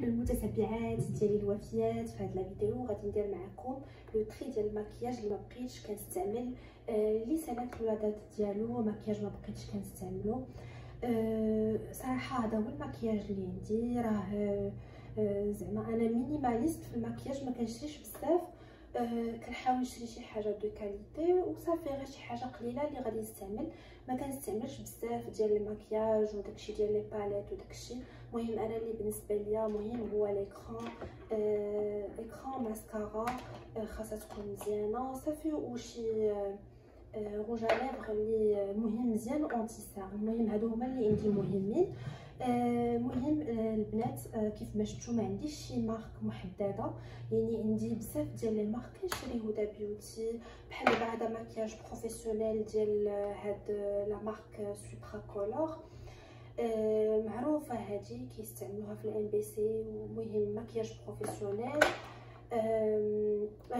المتتبعات ديالي الوفيات، في هذه الفيديو غادي ندير معكم لو تري ديال المكياج اللي ما بقيتش كنستعمل لي سنوات الولادات ديالو، مكياج ما بقيتش كنستعملو. صراحه هذا هو المكياج اللي عندي. راه زعما انا مينيماليست في المكياج، ما كنشريش بزاف. كنحاول نشري شي حاجه دو كاليتي وصافي، غير شي حاجه قليله اللي غادي نستعمل. ما كنستعملش بزاف ديال المكياج وداكشي ديال لي باليت وداكشي. المهم انا اللي بالنسبه ليا مهم هو ليكران، اكران ماسكارا خاصها تكون مزيانه صافي، وشي روج ليفغ اللي مهم مزيان اونتي سار. المهم هادو هما اللي عندي مهمين. مهم البنات كيف ما شفتوا ما عنديش شي مارك محدده، يعني عندي بزاف ديال لي مارك كنشري هدى بيوتي، بحال هذا مكياج بروفيسيونيل ديال هاد لا مارك سوبرا كولور معروفه، هادي كيستعملوها في الام بي سي. ومهم مكياج بروفيسيونيل.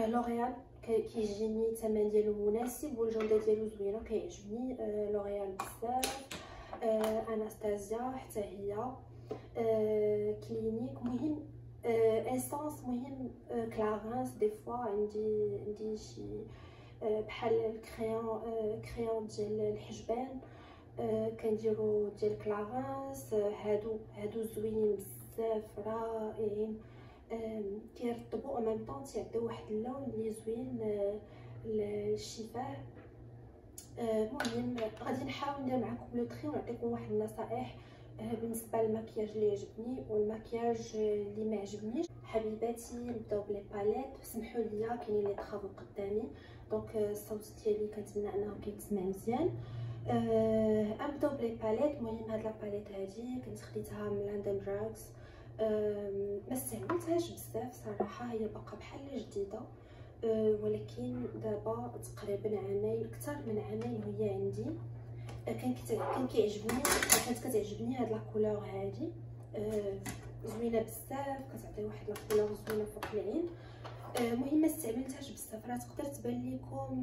لوريال كيجيني الثمن ديالو مناسب والجوده ديالو زوينه، كيعجبني لوريال بزاف. اناستازيا حتى هي، كلينيك. مهم اسانس، مهم كلارانس. دي فوا عندي شي بحال الكريون ديال الحجبان كنديرو ديال كلارانس. هادو زوينين بزاف، رائعين، كيرطبوا او ميم طون، تيعطيو واحد اللون اللي زوين للشفاه. المهم غادي نحاول ندير معكم لو تري ونعطيكم واحد النصائح بالنسبه للمكياج اللي عجبني والمكياج اللي ما عجبنيش. حبيباتي نبداو بلي باليت. سمحوا لي كاينين لي طرافو قدامي، دونك الصوت ديالي كنتمنى انه كيتسمع مزيان. نبداو بلي باليت. المهم هاد لا باليت هادي كنت خديتها من لندن دراغز، ما استعملتهاش بزاف صراحه، هي باقا بحال جديده. ولكن دابا تقريبا عامين، اكثر من عامين وهي عندي. كان كيعجبني، كانت كتعجبني هاد لا كولور هادي، زوينه بزاف، كتعطي واحد لا كولور زوينه فوق العين. المهم ما استعملتهاش بزاف، راه تقدر تبان لكم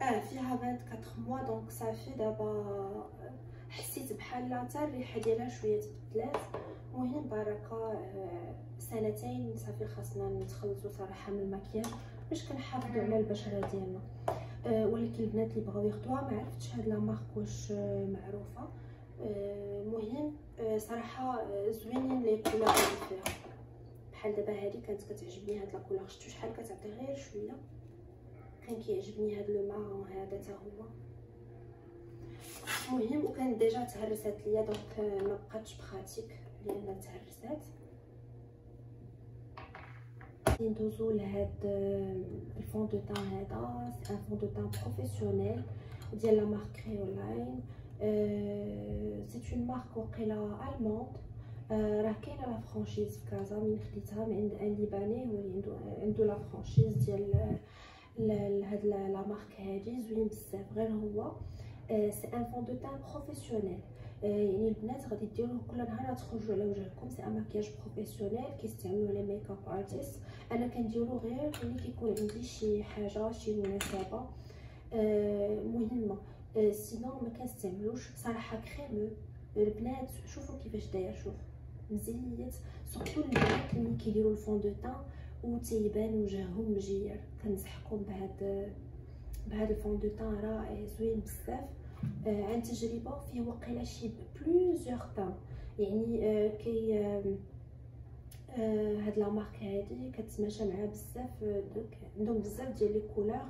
فيها 24 موا، دونك صافي. دابا حسيت بحال حتى الريحه ديالها شويه تبدلات. المهم بركه، سنتين صافي خاصنا نتخلصوا صراحه من المكياج باش كنحافظوا على البشره ديالنا. ولكن البنات اللي بغاو ياخذوها، ما عرفتش هاد لا مارك واش معروفه. المهم صراحه زوينين لي كولور اللي فيها، بحال دابا هذه كانت كتعجبني هاد لا كولور، شفتوا شحال كتعطي غير شويه. كان كيعجبني هاد لو مارون هذا حتى هو. المهم وكان ديجا تهرست ليا، دونك ما بقاتش براتيك لان تهرست. ندوزو لهاد الفون دو تان. هذا سي ان فون دو تان بروفيسيونيل ديال لا مارك كريولاين. سي اون مارك وقيله الموند. راه كاينه لا فرانشيز في كازا، من خديتها من عند ان ليباني هو اللي عنده لا فرانشيز ديال هاد لا مارك هادي، زوين بزاف. غير هو سي ان فون دو تان بروفيسيونيل، يعني البنات غادي ديروه كل نهار تخرجوا على وجهكم. سي ان مكياج بروفيسيونيل كيستعملوه لي ميك اب ارتست. انا كنديرو غير ملي كيكون عندي شي حاجه، شي مناسبه مهمه. سينو ما كنستعملوش صراحه. كريمو البنات شوفوا كيفاش داير، شوف مزيت. سورتو البنات اللي كيديروا الفون دو تان وتيبان وجههم مجير، كنصحكم بهذا الفون دو تان رائع زوين بزاف. عن تجربه فيه وقيله شي بلوزيغ تان، يعني كي هاد لا مارك هادي كتماشى معها بزاف. عندهم بزاف ديال لي كولور،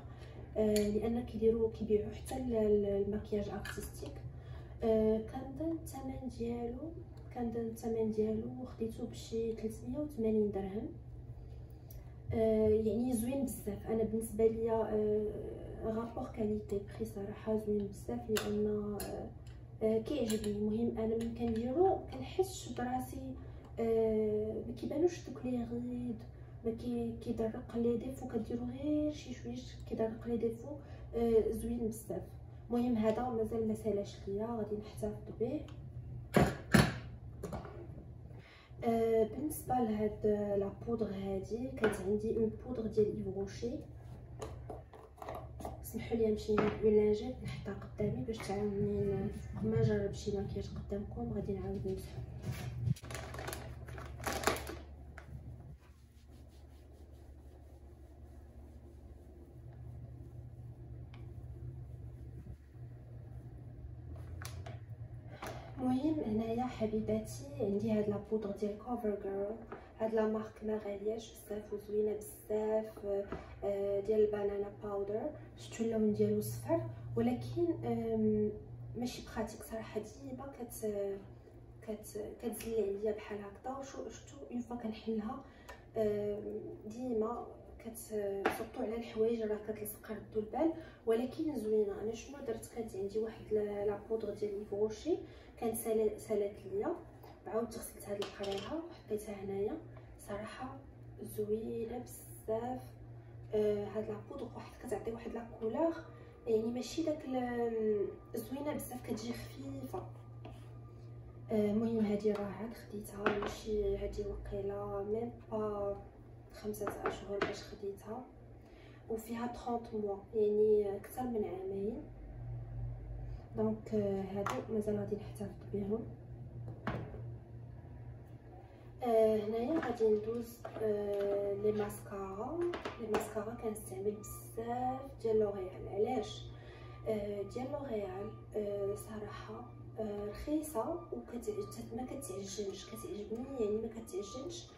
لان كيبيعوا حتى المكياج ارتستيك. كان الثمن ديالو خديته بشي 380 درهم. يعني زوين بزاف. انا بالنسبه ليا رابور كاليتي بري صراحه زوين بزاف، لان كيعجبني. المهم انا ملي كنديرو كنحسش براسي، ما كيبانوش دوك لي غيد، ما كيدرق لي ديفو. كديرو غير شي شويه كيدرق لي ديفو، زوين بزاف. المهم هذا مازال ما سالاش ليا، غادي نحتفظ به. بالنسبه لهاد لا بودر هادي، كانت عندي اون بودر ديال ايف روشي. سمحوا لي نمشي نجيب اون لانجيت نحطها قدامي باش تعاوني ما نجرب شي مكياج قدامكم. غادي نعاود نمسحو. هنايا حبيباتي عندي هاد لا بودر ديال كوفر جيرل. هاد لا مارك ما غالياش بزاف وزوينه بزاف، ديال البنانا باودر. شفتو اللون ديالو صفر، ولكن ماشي براتيك صراحه. ديما كتزلي عليا بحال هكذا. شفتو اون فوا كنحلها ديما سورتو على الحوايج راه كتلصق ردو البال، ولكن زوينه. انا شنو درت، كانت عندي واحد لا بودر ديال ليفروشي كانت سالات ليا، عاودت غسلت هاد القريحه وحطيتها هنايا. صراحه زوينه بزاف. هاد لا بودر كتعطي واحد لا كولور، يعني ماشي داك زوينه بزاف، كتجي خفيفه. المهم هادي راه عاد خديتها، ماشي هادي وقيله ميم با 5 اشهر باش خديتها، وفيها 30 موا يعني اكثر من عامين. دونك هادو مازال غادي نحتفظ بهم. هنايا غادي ندوز لي ماسكارا كنستعمل بزاف ديال لوريال. علاش؟ ديال لوريال صراحه رخيصه ما كتعجنش، كتعجبني يعني ما كتعجنش.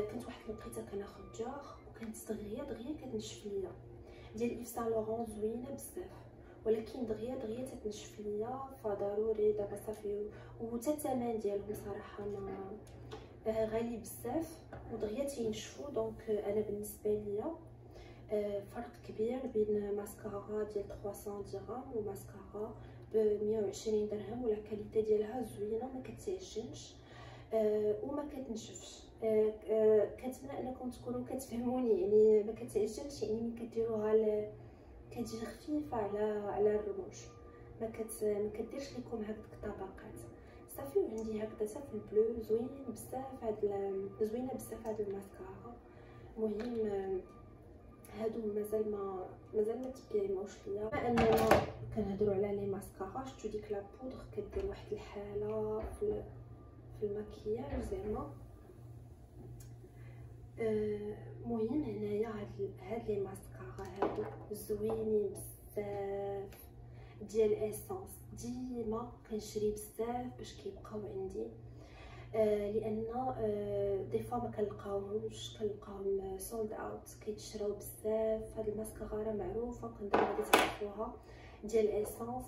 كانت واحد الوقيته كناخذ جاغ وكانت دغيا كتنشف ليا. ديال ايف سان لورون زوينه بزاف، ولكن دغيا تتنشف ليا، فضروري دابا صافي. وحتى الثمن ديالهم صراحه ما غالي بزاف ودغيا تينشفوا. دونك انا بالنسبه ليا فرق كبير بين ماسكارا ديال 300 درهم وماسكارا ب 120 درهم، ولا الكاليتي ديالها زوينه ما كتعجنش وما كتنشفش. كنتمنى انكم تكونوا كتفهموني، يعني ما كتعجنش يعني ملي كديروها كتجي خفيفه على الرموش، ما كديرش لكم هكذا طبقات. صافي. وعندي هكذا صافي البلو زوينه بزاف هاد الماسكارا. المهم هادو مازال ما تبيعوش ليا. بما اننا كنهضروا على لي ماسكارا، شفتو ديك لا بودر كدير واحد الحاله في المكياج زعما. المهم هنايا هاد لي ماسكارا هادو زوينين بزاف ديال اسانس. ديما كنشري بزاف باش كيبقاو عندي، لان دي فوا ما كنلقاوهمش، كنلقاهم سولد اوت، كيتشراو بزاف. هاد الماسكارا راه معروفه، كنظن غادي تعرفوها، ديال اسانس.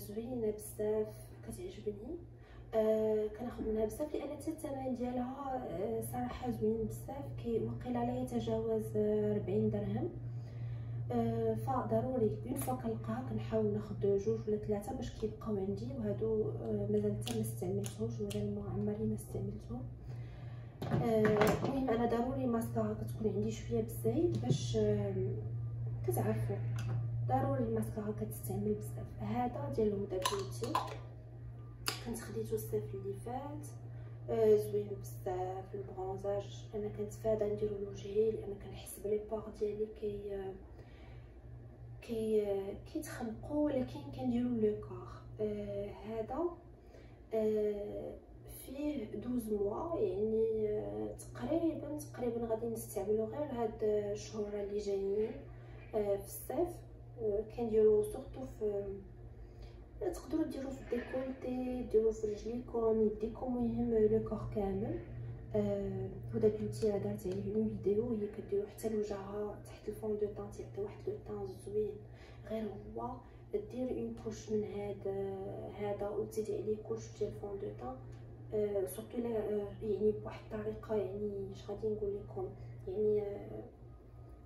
زوينه بزاف كتعجبني. كناخذ منها بزاف لان حتى الثمن ديالها صراحه زوين بزاف، وقيله لا يتجاوز 40 درهم. فضروري اون فوا كنلقاها كنحاول ناخذ جوج ولا ثلاثه باش كيبقاو عندي. وهادو مازال حتى ما استعملتهمش، مازال ما عمري ما استعملتهم. المهم انا ضروري ماسكارا كتكون عندي شويه بالزيت باش كتعرفوا، ضروري الماسكارا كتستعمل بزاف. هذا ديال هدى بيوتي كنت خديته الصيف اللي فات، زوين بزاف البرونزاج. انا كنتفادى نديرو لوجهي لان كنحس بلي بار ديالي كيتخنقوا، ولكن كنديرو لو كور. هذا فيه 12 موا، يعني تقريبا غادي نستعملو غير هاد الشهور اللي جايين في الصيف. كنديرو سورتو تقدروا ديروا في الديكولتي، ديروا في رجليكم، يديكم، المهم لو كور كامل. هدى بيوتي راه دارت عليه اون فيديو، هي كديروا حتى لوجهها تحت الفون دو طون، تيعطي واحد لو طون زوين. غير هو دير اون كوش من هذا وتزيدي عليه كوش ديال فون دو طون، سورتو يعني بواحد الطريقه، يعني اش غادي نقول لكم،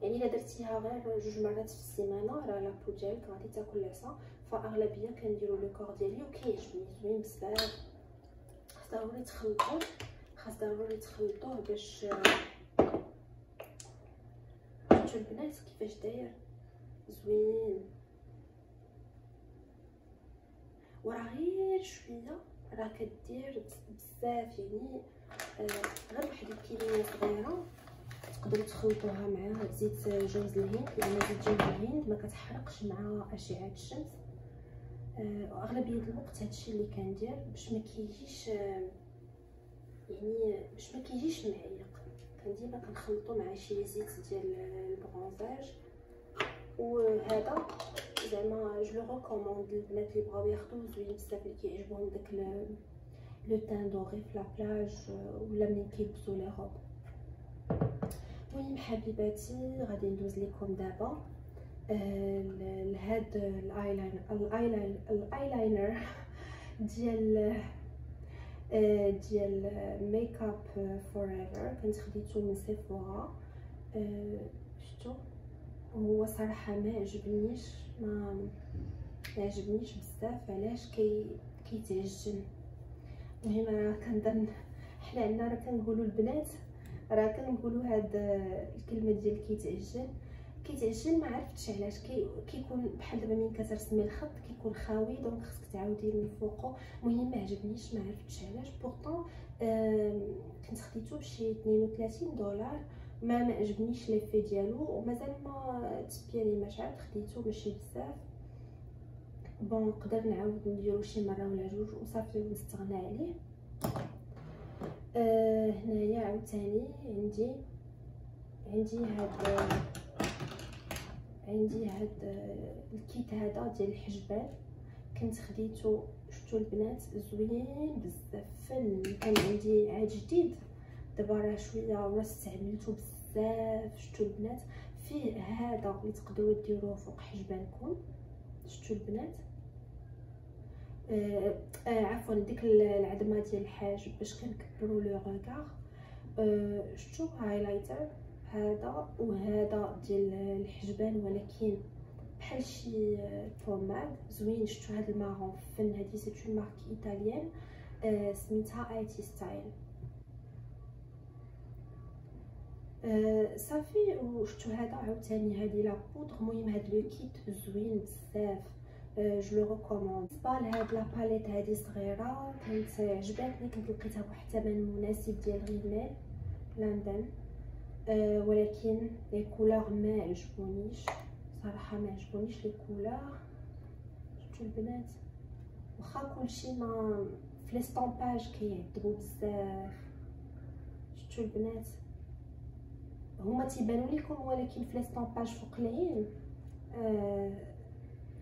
يعني الا درتيها غير 2 مرات في السيمانه راه لابو ديالك غادي تاكل العصا. فاغلبيه كنديروا لو كور ديالي وكيعجبني زوين بزاف. خاص ضروري تخلطوه باش شفتوا البنات كيفاش داير زوين. وراه غير شويه راه كدير بزاف، يعني غير واحد الكميه صغيره تقدروا تخلطوها مع زيت جوز الهند، لان زيت جوز الهند ما كتحرقش مع اشعه الشمس. واغلبيه الوقت هادشي اللي كندير باش ما كيجيش، يعني باش ما كيجيش معيق. ديما كنخلطو مع شي زيت ديال البرونزاج. وهذا زعما جو لو ريكوموند للبنات اللي بغاو ياخدو زوين بزاف، اللي كيعجبهم داك لو تان دوغي في لابلاج ولا ملي كيلبسو لي روب. المهم حبيباتي غادي ندوز لكم دابا لهاد الايلاينر ديال ميك اب فورايفر. كنت خديته من سيفورا. شفتو هو صراحه ما عجبنيش بزاف. علاش؟ كيتعجن. المهم راه كنظن حنا عندنا راه كنقولوا البنات راه كنقولوا هاد الكلمه ديال كيتعجن. ما عرفتش علاش. كيكون بحال دابا من كترسمي الخط كيكون خاوي، دونك خصك تعاودي من فوقو. المهم ما عجبنيش، ما عرفتش علاش. بورطون كنت خديته بشي 32 دولار. ما عجبنيش ليفي ديالو ومازال ما تبياني. ماش عاد خديته ماشي بزاف. بون نقدر نعاود نديرو شي مره ولا جوج وصافي ونستغنى عليه. هنايا عاوتاني عندي هاد الكيت هذا ديال الحجبان. كنت خديته، شفتو البنات زوين بزاف. كان عندي عاد جديد دابا راه شويه ورا استعملته بزاف. شفتو البنات فيه هذا اللي تقدروا ديروه فوق حجبانكم. شفتو البنات عفوا ديك العظمه ديال الحاجب باش كنكبروا لو ريغار. شفتو هايلايتر هذا وهذا ديال الحجبان، ولكن بحال شي بوماد زوين. شفتو هذا المارون فن. هذه سي اون مارك ايطاليان سميتها اي تي ستايل. صافي. وشفتو هذا عاوتاني هذه لا بودر. المهم هذا لو كيت زوين بزاف. جو لو ريكوموند. بالنسبه لهاد لا باليت هذه صغيره كانت عجباتني. كنت لقيتها بواحد الثمن مناسب ديال غير لندن. ولكن لي كولور ما عجبونيش صراحه. ما عجبونيش لي كولور. شفتوا البنات واخا كلشي ما في لي ستامباج كيعذبوا بزاف. شفتوا البنات هما تيبانوا لكم، ولكن في لي ستامباج فوق العين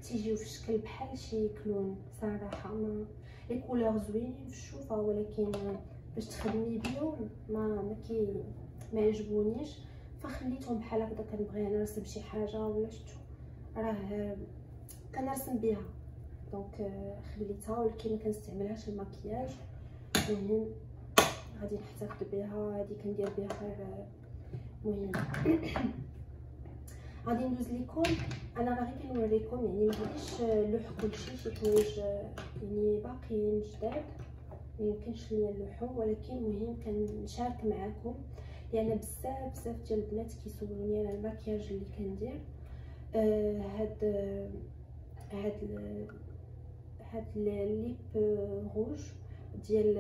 تيجيو في شكل بحال شي كلون. صراحه ما لي كولور زوينين في الشوفه، ولكن باش تخدمي بيهم ما عجبونيش. فخليتهم بحال هكذا. كنبغي نرسم شي حاجه ولا شفتو راه كنرسم بها، دونك خليتها. ولكن ما كنستعملهاش المكياج. المهم غادي نحتفظ بها. هذه كندير بها غير. المهم غادي ندوز لكم. انا راه غير كنوريكم، يعني ما غاديش نلوح كلشي. شي حوايج يعني باقيين جداد ما يمكنش ليا نلوحو، ولكن المهم كنشارك معكم لان بزاف ديال البنات كيسولوني على المكياج اللي كندير. هاد الليب روج ديال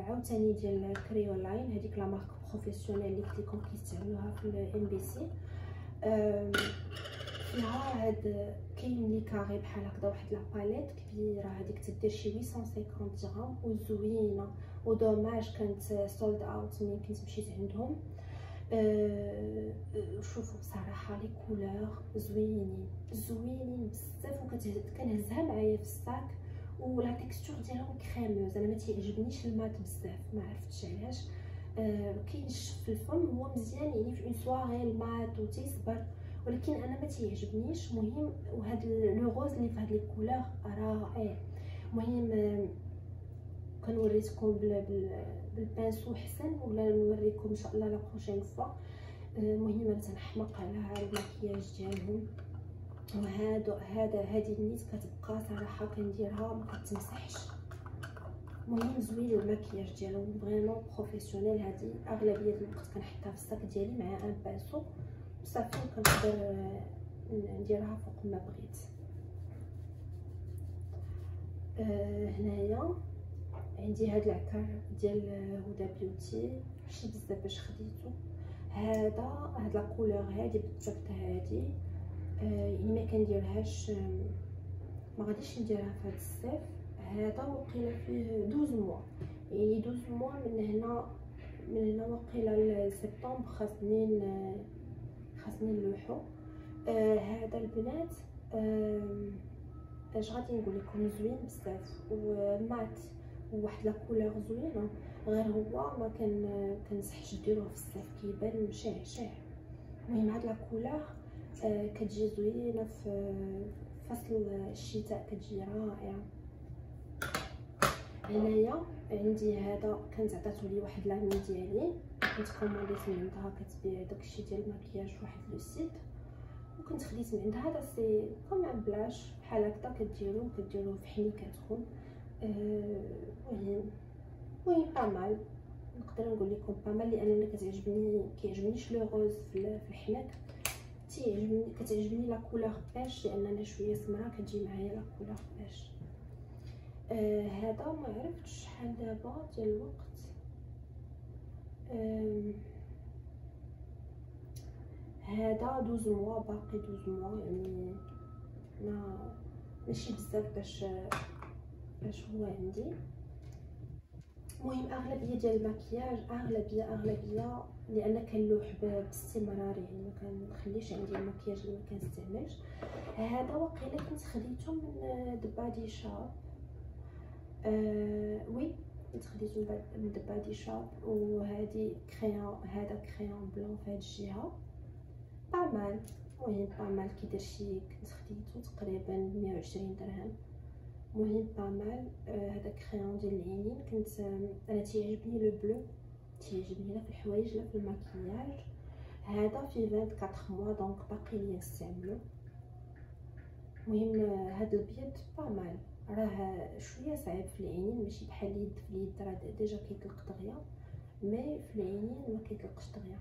عاوتاني ديال كريولاين. هذيك لا مارك بروفيسيونيل اللي قلت لكم كيستعملوها في الام بي سي. فيها هاد كاين لي كاري بحال هكذا واحد لا باليت كبيره. هذيك تدير شي 850 درهم وزوينه. ودوماج كانت سولد اوت ملي كنت مشيت عندهم. شوفوا صراحه لي كولور زوينين بزاف. وكنهزها معايا في الساك. ولا تيكستور ديالهم كريموز. انا ما تيعجبنيش المات بزاف، ما عرفتش علاش. كينشف في الفم. هو مزيان يعني في اون سواري المات وتيصبر، ولكن انا ما تيعجبنيش. مهم وهاد لو غوز اللي في هاد لي كولور رائع. المهم كنوريكم بالبانسو حسن، ولا نوريكم ان شاء الله لا بروشين فوا. المهم انا تنحماق على المكياج ديالهم. هذه النيت كتبقى صراحه كنديرها ما كتمسحش. المهم زوين المكياج ديالهم فريمون بروفيسيونيل. هذه اغلبيه الوقت كنحطها في الساك ديالي مع ان بانسو وصافي. كنقدر نديرها فوق ما بغيت. هنايا عندي هاد العكار ديال هدى بيوتي. ماشي بزاف باش خديته. هاد لا كولور هادي بالضبط. هادي يعني ما كنديرهاش، ما غاديش نديرها في هاد الصيف. هذا وقيله فيه 12 موا، يعني 12 موا من هنا وقيله لسبتمبر خاصني نلوحو. هذا البنات اش غادي نقول لكم، زوين بزاف ومات وواحد لا كولور زوينه، غير هو ما كنصحش ديروه في الصيف كيبان شاع. المهم هاد لا كولور كتجي زوينه في فصل الشتاء، كتجي رائعه. هنايا عندي هذا كانت عطاتو لي واحد لامي ديالي، كنت كومونديت من عندها، كتبيع داكشي ديال المكياج فواحد لو سيت، وكنت خديت من عندها. هذا سي كوم ان بلاش بحال هكذا، كديروه في حنيكاتكم. المهم با مال، نقدر نقول لكم با مال، لان انا كيعجبنيش لو روز في الحناك، كتعجبني لا كولور باش، لان انا شويه سمراء كتجي معايا لا كولور باش. هذا ما عرفتش شحال دابا ديال الوقت، هذا 12 موا، باقي 12 موا، يعني ماشي بزاف باش هو عندي. المهم اغلبيه ديال المكياج، اغلبيه لان كنلوح باستمرار، يعني ما كنخليش عندي المكياج اللي ما كنستعملش. هذا واقيلا كنت خديته من دبادي شاب، وي كنت خديته من دبادي شاب. وهذه كريون، هذا كريون بلون في هذه الجهه، با مال. المهم با مال كيدير شي، كنت خديته تقريبا 120 درهم. المهم با مال. هذا كريون ديال العينين، كنت انا تيعجبني لو بلو، تيعجبني لا في الحوايج لا في المكياج. هذا في 24 موا، دونك باقي ليا نستعملو. المهم هذا البيض با مال، راه شويه صعيب في العينين، ماشي بحال اليد. في اليد راه ديجا كيطلق دغيا، مي في العينين ما كيطلقش دغيا.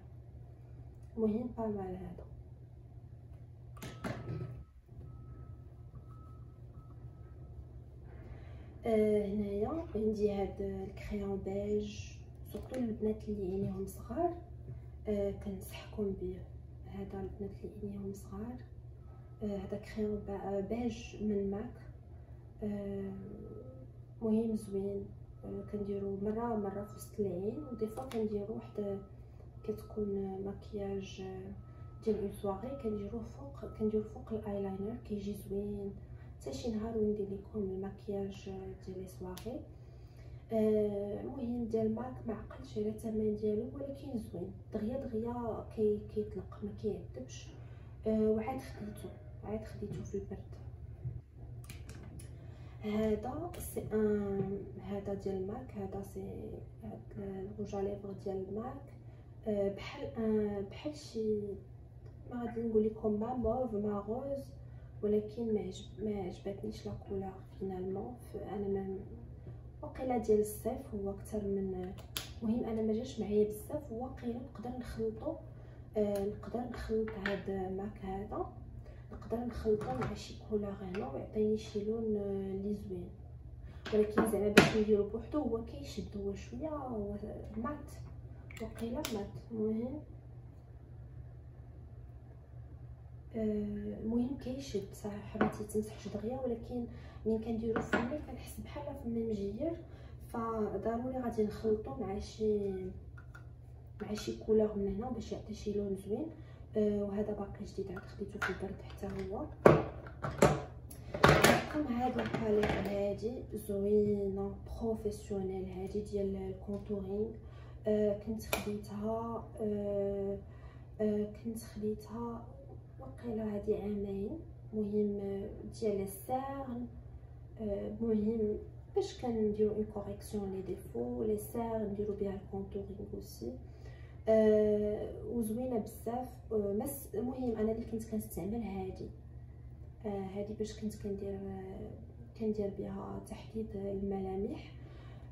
المهم با مال هذا. هنايا عندي هاد الكريون بيج، سورتو البنات اللي عينيهم صغار كنصحكم به. هذا البنات اللي عينيهم صغار، هذا كريون بيج من ماك، مهم زوين. كنديرو مره في وسط العين، ودي فوا كنديرو واحد كتكون مكياج ديال اون سواري، كنديرو فوق الايلاينر، كيجي زوين. حتى شي نهار وين ندير لكم المكياج ديال لي سواري. المهم ديال ماك ما عقلتش على الثمن ديالو، ولكن زوين دغيا كيطلق، ما كيعذبش. وعاد خديته في البرد. هذا ديال ماك، هذا سي الروج ليفر ديال ماك، بحال شي، ما غادي نقول لكم ما موف ما روز، ولكن ما عجبتنيش لا كولور فينالمون. انا ما واقيلا ديال الصيف هو اكثر من، المهم انا ما جاش معايا بزاف. واقيلا نقدر نخلط هاد ماك هذا، نقدر نخلطو مع شي كولور هنا ويعطيني شي لون اللي زوين. ولكن زعما باش نديرو بوحدو هو كيشد، هو شويه مات، واقيلا مات. المهم كيشد صراحه، ما تيتمسحش دغيا، ولكن ملي كنديرو فمي كنحس بحال فمي مجير، فضروري غادي نخلطو مع شي كولور من هنا باش يعطي شي لون زوين. وهذا باقي جديد، عاد خديته في البرد حتى هو. كم هاد الباليت هادي زوينه بروفيسيونيل، هادي ديال الكونتورينغ. كنت خديتها وقيلا هادي عامين. مهم ديال السيرن، مهم باش كنديرو اون كوريكسيون لي ديفو لي سيرن، نديرو بها الكونتورينغ اوسي. وزوينه بزاف. المهم انا اللي كنت كنستعمل هادي باش كنت كندير بها تحديد الملامح.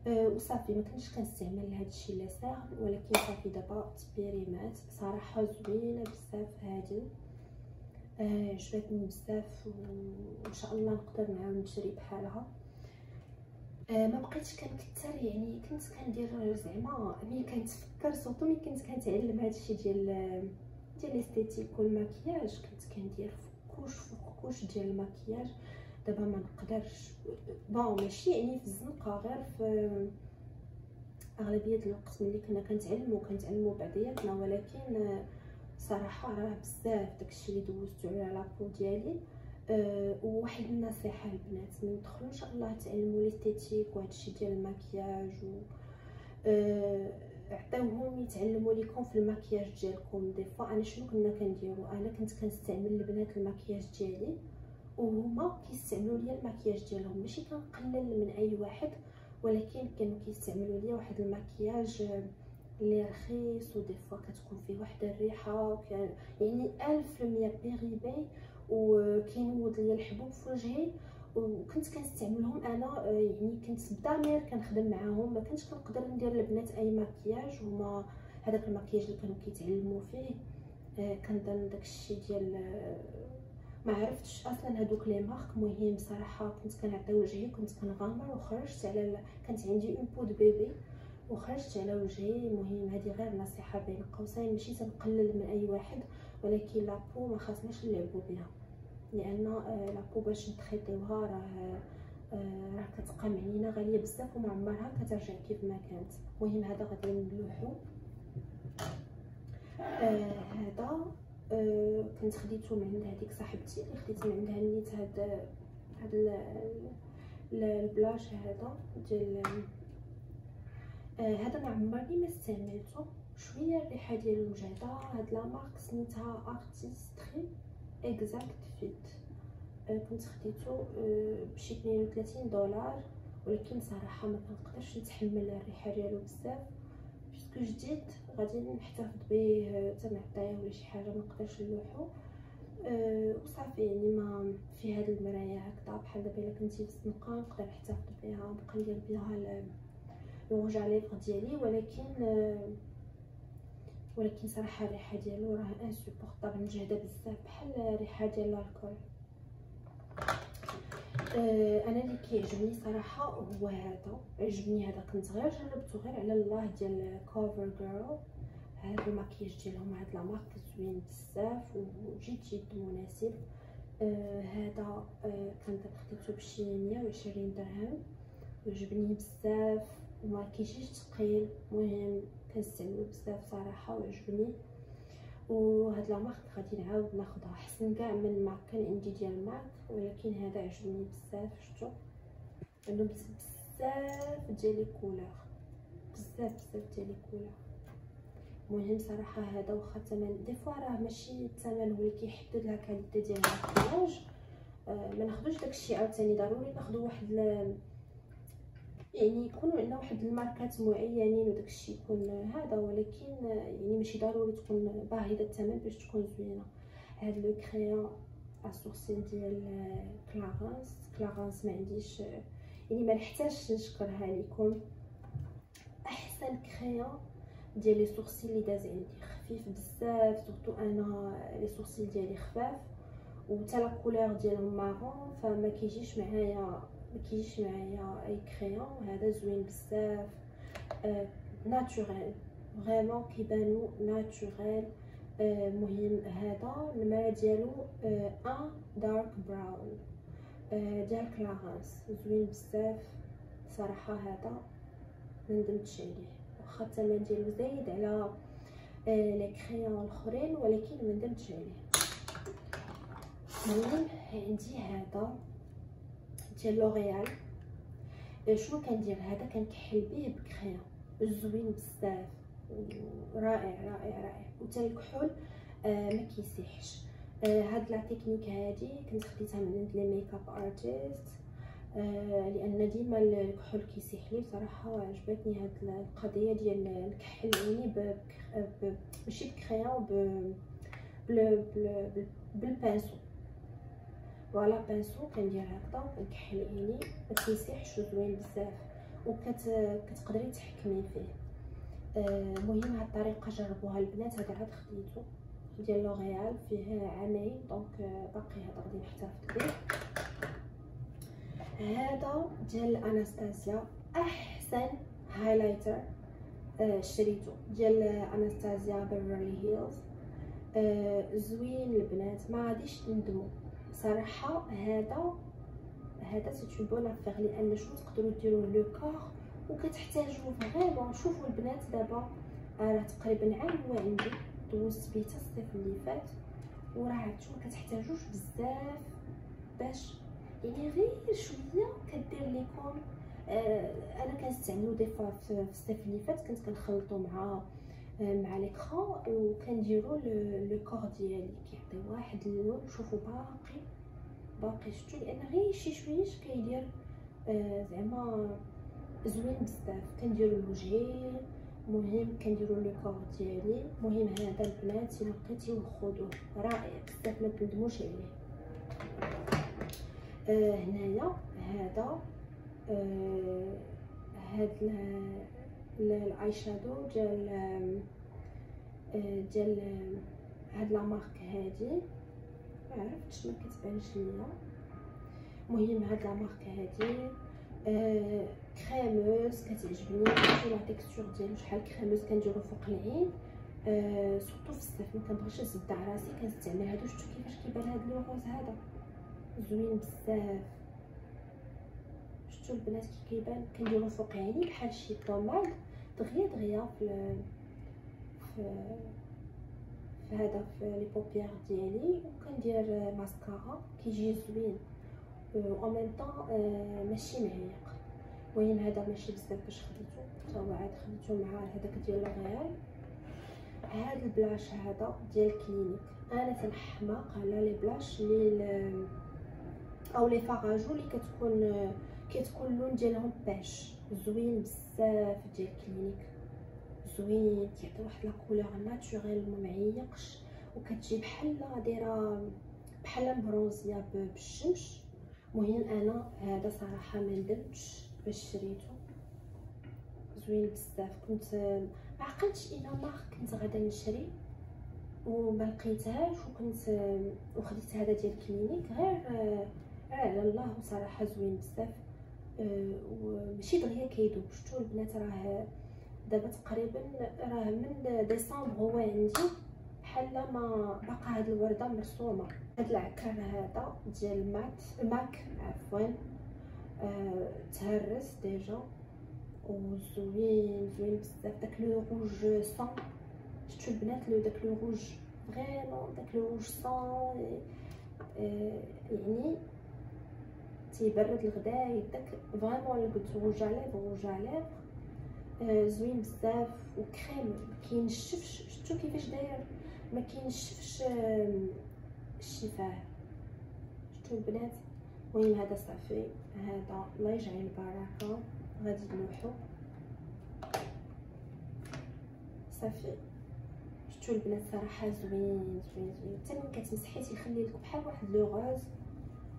وصافي، ما كنتش كنستعمل هذا الشيء لا ساهل، ولكن صافي دابا تبيريمات صراحه زوينه بزاف. هذه عجبتني بزاف، وان شاء الله نقدر نعاود نشري بحالها. ما بقيتش كنكثر، يعني كنت كندير زعما ملي كنتفكر، سورتو ملي كنت كنتعلم هذا الشيء ديال الاستيتيك والمكياج، كنت كندير كوش ديال المكياج. دابا ما نقدرش، بون ماشي يعني في الزنقه، غير في اغلبيه الوقت ملي كنا كنتعلموا بعضياتنا. ولكن صراحه راه بزاف داكشي اللي دوزتو على لابو ديالي. وواحد النصيحه البنات، من تدخلوا ان شاء الله تعلموا ليستيتيك وهادشي ديال المكياج و عطيوهم يتعلموا ليكم في المكياج ديالكم. دي فوا انا شنو كنا كنديروا، انا كنت كنستعمل البنات المكياج ديالي وهما كيستعملوا ليا المكياج ديالهم. ماشي كنقلل من اي واحد، ولكن كانوا كيستعملوا ليا واحد المكياج اللي رخيص ودي فوا كتكون فيه واحد الريحه يعني 1000% بيريبي، وكينوض ليا الحبوب في وجهي. وكنت كنستعملهم انا، يعني كنت بدامير كنخدم معاهم، ما كنتش كنقدر ندير للبنات اي مكياج. هما هذاك المكياج اللي كانوا كيتعلموا فيه، كنظن داكشي ديال ما عرفتش اصلا هذوك لي مارك. مهم صراحه كنت كنعطي وجهي، كنت كنغامر وخرجت على كانت عندي اون بو دو بيبي وخرجت على وجهي. المهم هذه غير نصيحه بين قوسين، ماشي تنقلل من اي واحد، ولكن لابو ما خاصناش نلعبوا بها، لان لابو باش نتريطيوها راه كتبقى معينه غاليه بزاف وما عمرها كترجع كيف ما كانت. المهم هذا غادي نلوحو. هذا كنت خديته من عند هذيك صاحبتي اللي خديت من عندها نيت هاد البلاش هذا ديال هذا ما عمرني ما استعملته. شويه الريحه ديالو مجهده. هاد لا مارك سميتها ارتستري اكزاكت فيت. كنت خديته بشي 32 دولار، ولكن صراحه ما كنقدرش نتحمل الريحه ديالو بزاف، باسكو جديد غادي نحتفظ به تنعطيه ولا شي حاجه، ما نقدرش نلوحو. وصافي يعني ما في هاد المرايه هكذا بحال دابا الا كنتي في الزنقه نقدر نحتفظ بها، نبقى ندير بها الروج على ليفغ ديالي. ولكن صراحه الريحه ديالو راه انسوبورطابل، مجهده بزاف بحال الريحه ديال الكحول. انا اللي كيعجبني صراحه هو هذا، عجبني هذا. كنت غير جربته غير على الله ديال كوفر جيرل. هذا المكياج ديالهم هاد لا مارك زوين بزاف وجد مناسب. هذا كنت خديته بشي 120 درهم، وعجبني بزاف وما كيجيش ثقيل. المهم كنستعملو بزاف صراحه وعجبني. وهاد لا مارك غادي نعاود ناخذها، احسن كاع من ما كان عندي ديال ماك، ولكن هذا عجبني بزاف. شفتو عنده بزاف ديال لي كولور، بزاف ديال لي كولور. المهم صراحه هذا واخا الثمن دي فوا راه ماشي الثمن هو اللي كيحدد لا كاليتي ديال المكياج. ما ناخذوش داكشي عاوتاني ضروري ناخذوا واحد يعني يكونوا عندنا واحد الماركات معينين وداكشي يكون هذا، ولكن يعني ماشي ضروري تكون باهظه الثمن باش تكون زوينه. هاد لو كريون اسورسيل ديال كلارانس ما عنديش يعني ما نحتاجش نشكرها لكم. احسن كريون ديال لي سورسيل اللي داز عندي، خفيف بزاف، سورتو انا لي سورسيل ديالي خفاف وتا لا كولور ديالهم مارون، فما كيجيش معايا اي كريون. هذا زوين بزاف، ناتوريل فريمون كيبانو ناتوريل. مهم هذا المرا ديالو ان دارك براون ديال كلارانس، زوين بزاف صراحه. هذا ما ندمتش عليه واخا الثمن ديالو زايد على لي كريون الاخرين، ولكن ما ندمتش عليه. المهم عندي هذا ديال لوريال. شنو كندير هذا؟ كنكحل به بكريم زوين بزاف، رائع. وتا الكحول ما كيسيحش. هاد لا تكنيك هادي كنت خديتها من عند لي ميك اب ارتست، لان ديما الكحول كيسيح لي. بصراحه عجبتني هاد القضيه ديال نكحل عيني ماشي بكريون، بالبانسو. فوالا بانسو كندير هكذا نكحل عيني، ما كيسيحش زوين بزاف وكتقدري تحكمي فيه. المهم هاد الطريقه جربوها البنات. هذا عاد خديتو ديال لوريال فيه عامين، دونك باقي هذا غادي نحتفظ به. هذا ديال اناستازيا، احسن هايلايتر شريته ديال اناستازيا بيفرلي هيلز. زوين البنات، ما غاديش تندموا صراحه. هذا سي اون بون افير، لان شنو تقدروا ديروا لو كور وكتحتاجوا فريمون. شوفوا البنات دابا راه تقريبا عام هو عندي، دوزت بيه حتى الصيف اللي فات، وراه هادشي ما كتحتاجوش بزاف باش يعني غير شويه كدير ليكم. انا كنستعملو دي فوا في الصيف اللي فات كنت كنخلطو مع ليكرون وكنديرو لو كور ديالي كيعطي واحد اللون. شوفوا باقي شفتوا لان غير شي شويش كيدير زعما زوين بزاف. كنديرو الوجهين، مهم كنديرو لو كور ديالي. مهم هذا البنات الا لقيتيوه خذوه، رائع بزاف ما تندموش عليه. هنايا هذا هاد الاي شادو ديال هاد لا مارك هادي، ما عرفتش ما كتبانش ليا. المهم هاد لا مارك هادي كريموز كتعجبني. شوفوا لا تيكستور ديالو شحال كريموز. كنديرو فوق العين سورتو في الصيف ما كنبغيش نصدع راسي كنستعمل هادو. شفتوا كيفاش كيبان هاد لو روز هذا زوين بزاف. شفتوا البنات كي كيبان. كنديرو فوق عيني بحال شي طوماد دغيا في هذا في لي بوبيير ديالي. وكندير ماسكارا كيجي زوين او ميم طون ماشي معيق. المهم هذا ماشي بزاف باش خديتو، حتى هو عاد خديتو مع هذاك ديال لوريال. هذا البلاش هذا ديال كلينيك. انا تنحماق على لي بلاش اللي او لي فاراجو اللي كتكون اللون ديالهم باش زوين بزاف. ديال كلينيك زوين كيعطي واحد لا كولور ناتوريل ما معيقش، وكتجي بحال دايره بحال مبروزيه بالشمس. المهم انا هذا صراحه ما ندمتش باش شريته، زوين بزاف. كنت ما عقلتش الا مارك كنت غادا نشري وما لقيتهاش، وخديت هذا ديال كلينيك غير على الله. صراحه زوين بزاف وماشي دغيا كيدوب. شفتوا البنات راه دابا تقريبا راه من ديسمبر هو عندي بحال ما باقا هاد الورده مرسومه. هاد العكار هذا ديال ماك عفوا تهرس ديجا وزوين بزاف. داك لو روج صون، شفتوا البنات داك لو روج فريمون داك لو روج صون يعني تيبرد الغدا يدك فريمون. اللي قلت روج عليه زوين بزاف وكريم كينشفش. شفتوا كيفاش داير ما كينشفش الشفاه. شفتوا البنات. المهم هذا صافي. هذا الله يجعل البركه غادي نلوحو صافي. شفتوا البنات صراحه زوين. حتى ملي كتمسحي تيخلي لك بحال واحد لو غاز.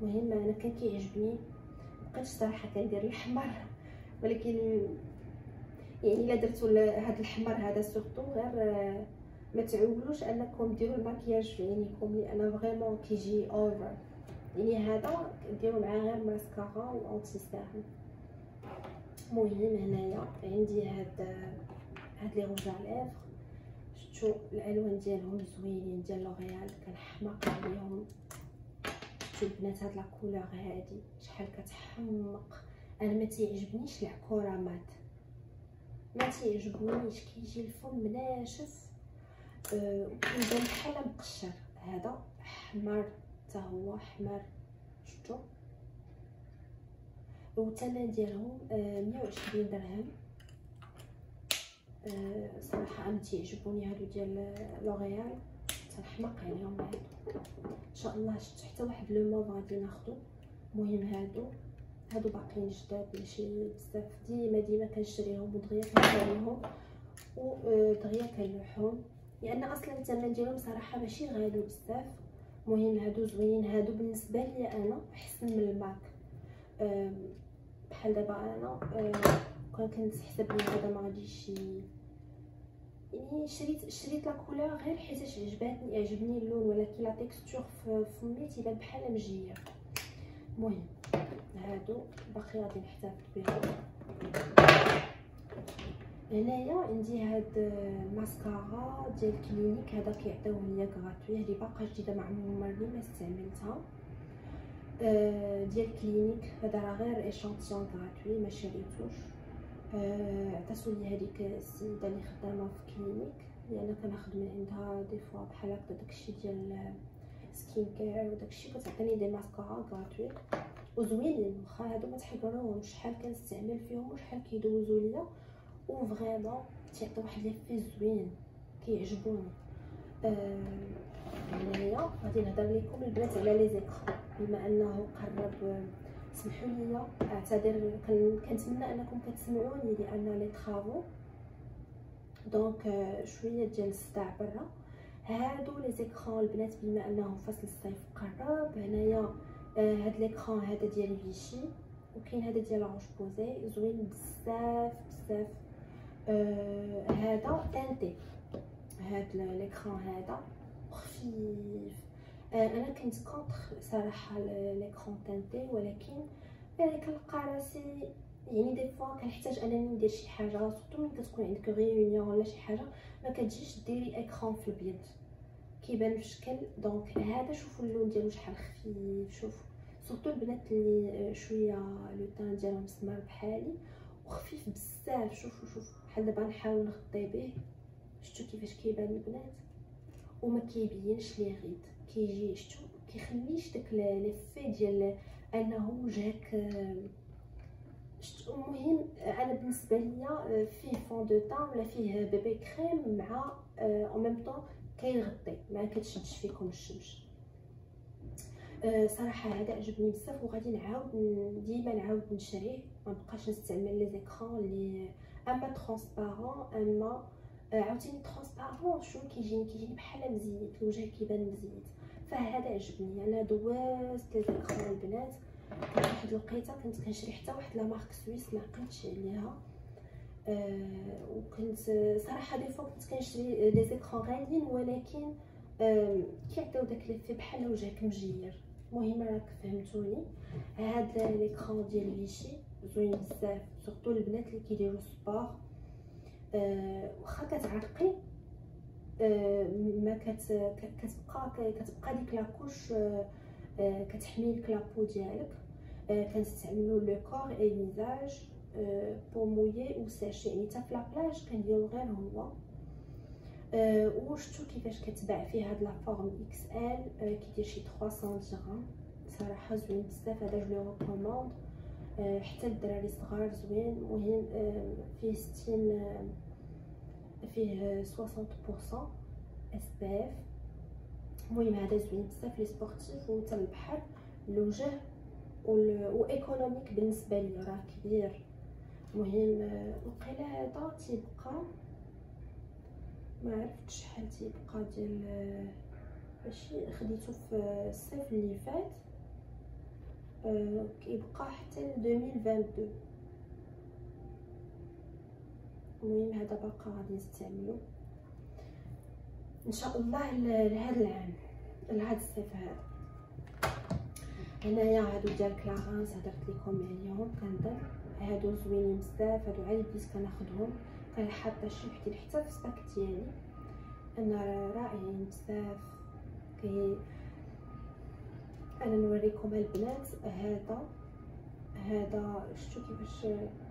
المهم انا كان كيعجبني. بقيت صراحه كندير الاحمر، ولكن يعني الا درتو هذا الاحمر هذا سورتو غير ما تعولوش انكم ديروا الماكياج في عينيكم لان فريمون كيجي اوفر. يعني هذا ديروا معاه غير ماسكارا واونتي سيرم. المهم هنايا عندي هاد لي روج على لافغ. شفتوا الالوان ديالهم زوينين ديال لوريال كنحماق عليهم. شفتوا البنات هاد لا كولور هادي شحال كتحمق. انا ما تيعجبنيش العكورامات، ما تيعجبنيش كيجي الفم ناشف وكيبان بحال مقشر. هذا احمر حتى هو احمر. شفتوا والثمن ديالهم 120 درهم. صراحه انا تيعجبوني هادو ديال لوريال تنحماق عليهم. هادو ان شاء الله شفت حتى واحد لو موف غادي ناخذو. المهم هادو باقيين جداد ماشي بزاف. ديما كنشريهم ودغيا كنشريهم ودغيا كنلوحهم لان اصلا الثمن ديالهم صراحه ماشي غالي بزاف. المهم هادو زوينين. هادو بالنسبه لي انا احسن من الماك. بحال دابا انا كنت حسب لي هذا ما غاديش يعني شريت لا كولور غير حيتاش عجبني اللون، ولكن لا تيكستور في فمي تيبان بحال مجيه. المهم هادو باقي غادي نحتفظ بهم. هنايا عندي هاد الماسكارا ديال كلينيك. هذا كيعطيوه ليا غراتوي. هذه باقا جديده ما عمرني ما استعملتها. ديال كلينيك هذا راه غير ايشانتيون غراتوي ما شريتوش. عطاتو لي هذيك السيده اللي خدامه في كلينيك لان كناخذ من عندها دي فوا بحال هكا داكشي ديال سكين كير وداكشي، كتعطيني دي ماسكارا غراتوي وزوينين، واخا هادو ما تحقروهمش، شحال كنستعمل فيهم وشحال كيدوزو ليا، وفريمون تيعطي واحد ليفي زوين كيعجبوني. هنايا غادي نهضر لكم البنات على لي زيكران، بما انه قرب. سمحوا لي اعتذر، كنتمنى انكم كتسمعوني لان لي طرافو دونك شويه ديال الصداع برا. هادو لي زيكران البنات بما انه فصل الصيف قرب، هنايا هاد ليكران هذا ديال فيشي، وكاين هذا ديال روش بوزي زوين بزاف بزاف. هذا تانتي، هاد ليكران هذا خفيف. انا كنت كونتر صراحه ليكران تانتي، ولكن كنلقى راسي يعني دي فوا كنحتاج انني ندير شي حاجه، سورتو ملي كتكون عندك ريونيون ولا شي حاجه ما كتجيش ديري اكران في البيض كيبان في شكل. دونك هذا شوفوا اللون ديالو شحال خفيف، شوف سورتو البنات اللي شويه لو طان ديالهم مسمر بحالي وخفيف بزاف. شوفوا بحال دابا نحاول نغطي به، شفتوا كيفاش كيبان البنات وما كيبينش لي غيد، كيجي شفتوا كيخليش داك ليفي ديال انه وجهك. المهم انا بالنسبه ليا فيه فون دو طون ولا فيه بيبي كريم مع اون ميم طون كيغطي، ما كتشدش فيكم الشمس. صراحه هذا عجبني بزاف، وغادي نعاود ديما نعاود نشريه، ما بقاش نستعمل لي زيكران اللي اما ترونسبارون اما عاوتاني ترونسبارون شو كيجيني بحال مزيت، الوجه كيبان مزيت. فهذا عجبني. انا دوزت لي زيكران البنات، كانت واحد الوقيته كنت كنشري حتى واحد لا مارك سويس ما عقلتش عليها. وكنت صراحه دي فوا كنت كنشري لي زيكران غاليين، ولكن كيعطيو داك ليفي بحال وجهك مجير. المهم راك فهمتوني. هاد ليكران ديال فيشي زوين بزاف، سورتو البنات اللي كيديروا سبور. واخا كتعرقي ما كتبقى ديك لاكوش كتحمي لك لابو ديالك. كنستعملوا لو كور اي فيزاج بو مويي و سيشي، يعني حتى في لابلاج كنديروا غير هو. وشتو كيفاش كتباع فيه هاد لا فورم اكس ال، كيدير شي 300 درهم. صراحه زوين بزاف، هذا جو لو ريكوموند حتى الدراري الصغار زوين. المهم فيه 60 فيه 60% اس بي اف. المهم هذا زوين بزاف لي سبورتيف وتا البحر الوجه و ايكونوميك بالنسبه لي، راه كبير. المهم وقيله هذا تيبقى ما عرفتش شحال تيبقى ديال، ماشي خديته في الصيف اللي فات، كيبقى حتى ل 2022. المهم هذا باقا غادي نستعملو ان شاء الله لهذا العام، لهذا الصيف هذا. هنايا هادو ديال كلاغانس هضرت لكم عليهم، كنظن هادو زوينين بزاف. هادو عادي بديت كناخذهم، كنحط شي وحدين حتى في الصاك ديالي، انا رائعين بزاف. انا نوريكم البنات. هذا شفتوا كيفاش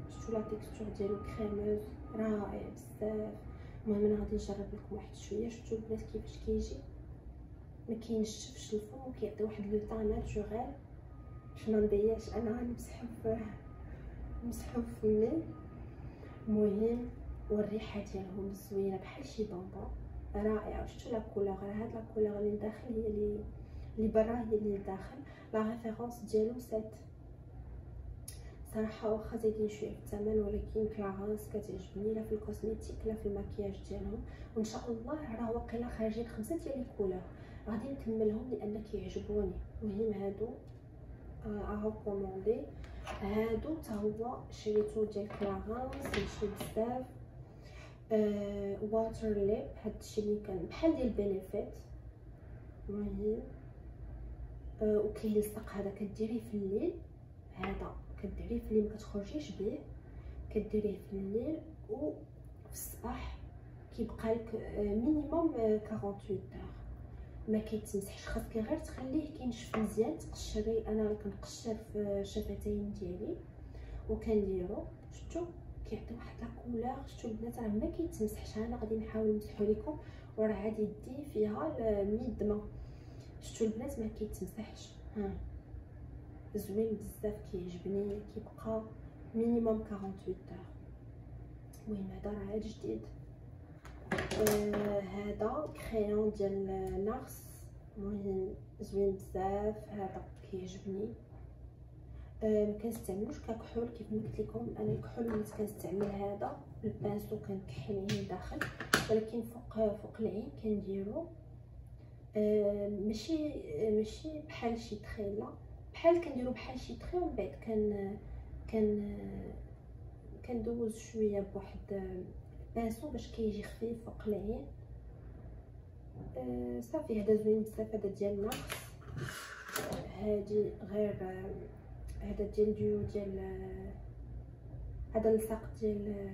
شفتوا لا تيكستور ديالو كريموز، رائع بزاف. المهم انا غادي نجرب لكم واحد شويه. شفتوا البنات كيفاش كيجي، ما كينشفش الفم وكيعطي واحد لو طون ناتوريل باش ما نضيعش انا غنمسحو في فمي. المهم والريحه ديالهم زوينه بحال شي بونبون، رائعه. شفتوا لا كولور، هاد لا كولور اللي داخل هي اللي برا هي اللي داخل. لا ريفيرونس ديالو 7. صراحه واخا زايدين شويه في الثمن، ولكن كلاغانس كتعجبني لا في الكوزميتيك لا في المكياج ديالهم. وان شاء الله راه واقيلا خارجين 5 ديال الكولور، غادي نكملهم لان كيعجبوني. المهم هادو ريكوموندي. هادو حتى هو شريتو ديال كلاغانس ماشي بزاف. واتر ليب، هادشي اللي كان بحال ديال بينيفيت. المهم وكيلصق. هذا كديريه في الليل، هذا كديريه في الليل ما كتخرجيش به، كديريه في الليل وفي الصباح كيبقى لك مينيموم 48 ساعه ما كيتمسحش. خاصك غير تخليه كينشف مزيان، تقشري. انا كنقشر في الشفتين ديالي وكنديرو. شفتوا كيعطي واحد لا كولور. شفتوا البنات راه ما كيتمسحش. انا غادي نحاول نمسحو لكم، وراه عادي يدي فيها الميدمه. شفتوا البنات ما كيتمسحش، ها زوين بزاف كيعجبني، كيبقى مينيموم 48 ساعه. المهم هذا راه جديد. هذا كريون ديال نارس، المهم زوين بزاف، هذا كيعجبني. ما كنستعملوش ككحول كيف ما قلت لكم، انا الكحول اللي كنستعمل هذا البانسو كنكحل عين داخل، ولكن فوق العين كنديرو ماشي بحال شي تخي، لا بحال كنديرو بحال شي تخي، ومن بعد كندوز شويه بواحد بانسو باش كيجي خفيف فوق العين. صافي هذا زوين بزاف، هذا ديال نارس. هادي غير هذا ديال ديو ديال هذا الساق ديال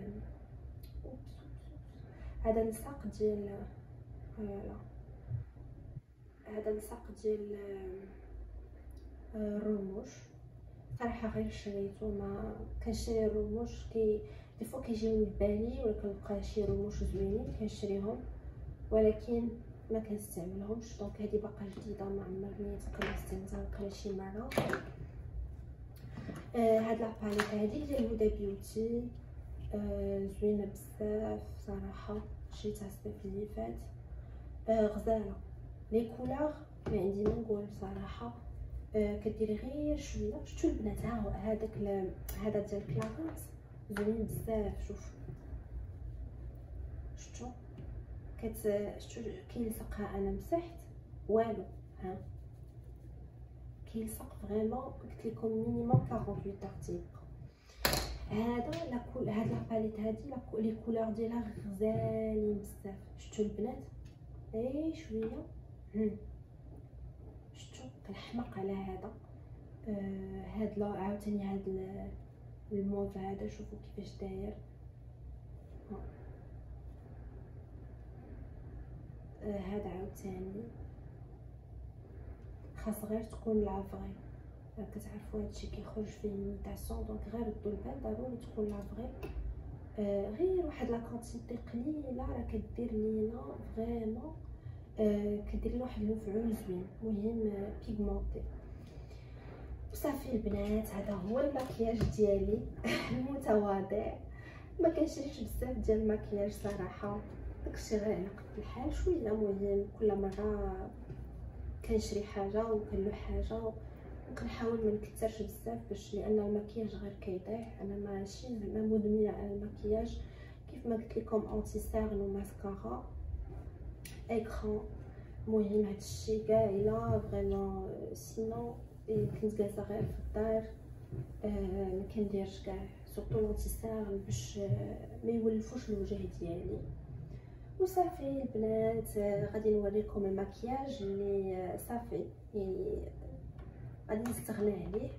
هذا الساق ديال هذا الساق ديال الرموش. صراحه غير شريته، ما كنشري الرموش دي فوا كيجيوني ببالي ولا كنلقى شي رموش زوينين كنشريهم، ولكن ما كنستعملهمش. دونك هذه باقا جديده، ما عمرني كنستعملها ولا شي مره. هاد لاباليت هذه ديال هدى بيوتي، زوينه بزاف صراحه، شريتها الصيف اللي فات. غزاله لي كولور، ما عندي ما نقول صراحه. كديري غير شويه. شفتوا البنات هذاك هذا ديال كلاغانس زوين بزاف. شوف شفتوا شفتوا كيلصقها، انا مسحت والو، ها كيلصق فريمون. قلت لكم مينيموم 48 تيبقى. هذا هاد لاباليت هادي لي كولور ديالها غزالين بزاف. شفتوا البنات اي شويه، شفتوا كنحماق على هذا. هاد عاوتاني هاد الموف هذا، شوفوا كيفاش داير. هذا عاوتاني خاص غير تكون لافغي، كتعرفوا هادشي كيخرج فيه ميتاسيون، دونك غير ردوا البال ضروري تكون لافغي. غير واحد لا كونتيتي قليله راه كدير لينا فريمون، كدير لنا واحد المفعول زوين، مهم بيغمونطي. وصافي البنات، هذا هو الماكياج ديالي المتواضع. ما كنشريش بزاف ديال الماكياج صراحه، داكشي غير على قد الحال شويه. المهم كل مره كنشري حاجه وكنلوح حاجه، وكنحاول ما نكثرش بزاف باش، لان المكياج غير كيضيع. انا ماشي زعما مدمنه على المكياج، كيف ما قلت لكم اونتي سيرن وماسكارا اكران. المهم هادشي كاع الا فريمون سينو كنت جالسه غير في الدار، ما كنديرش كاع سورتو اونتي سيرن باش ما يولفوش الوجه ديالي. وصافي البنات، غادي نوريكم المكياج اللي صافي يعني غادي نستغنى عليه.